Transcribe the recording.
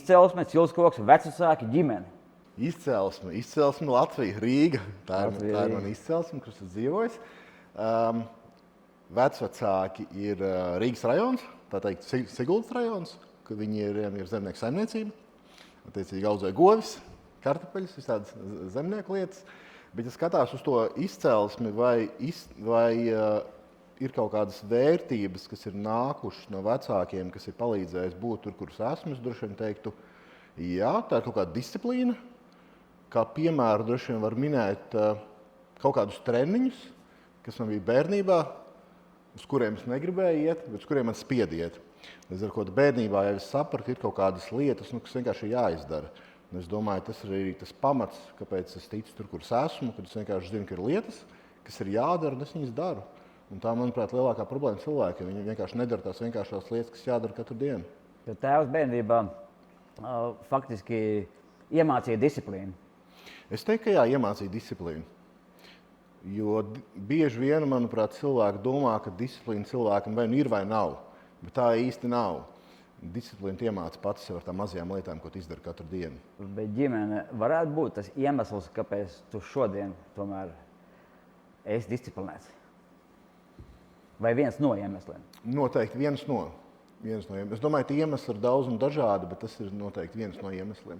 izcelsme, ciltskoks, vecvecāki, ģimene. Izcelsme Latvija, Rīga. Tā ir mana izcelsme, kur esmu dzīvojis. Vecvecāki ir Rīgas rajons, tā teikt Siguldas rajons, kad viņi ir zemnieku saimniecība. Attiecīgi audzēja govis, kartupeļus, visādas zemnieku lietas. Bet ja skatās uz to izcelsmi vai ir kaut kādas vērtības, kas ir nākušas no vecākiem, kas ir palīdzējis būt tur, kur es esmu, es droši vien teiktu, jā, tā ir kaut kāda disciplīna. Kā piemēru droši vien var minēt kaut kādus treniņus, kas man bija bērnībā, uz kuriem es negribēju iet, bet uz kuriem man spied iet. Līdz ar ko bērnībā jau es sapratu, ir kaut kādas lietas, kas vienkārši ir jāizdara. Un es domāju, tas ir arī tas pamats, kāpēc es ticu tur, kur es esmu, kad es vienkārši zinu, ka ir lietas, kas ir jādara, un es viņas daru. Un tā, manuprāt, lielākā problēma cilvēkiem. Viņi vienkārši nedara tās vienkāršās lietas, kas jādara katru dienu. Jo tēvs bērnībā faktiski iemācīja disciplīnu. Es teiktu, ka jā, iemācīja disciplīnu. Jo bieži vien, manuprāt, cilvēki domā, ka disciplīna cilvēkam vai nu ir vai nav. Bet tā īsti nav. Disciplīna iemāca pats sev ar tām mazajām lietām, ko tu izdari katru dienu. Bet ģimene varētu būt tas iemesls, kāpēc tu šodien tomēr esi disciplinēts? Vai viens no iemesliem? Noteikti viens no iemesliem. Es domāju, ka iemesli ir daudz un dažādi, bet tas ir noteikti viens no iemesliem.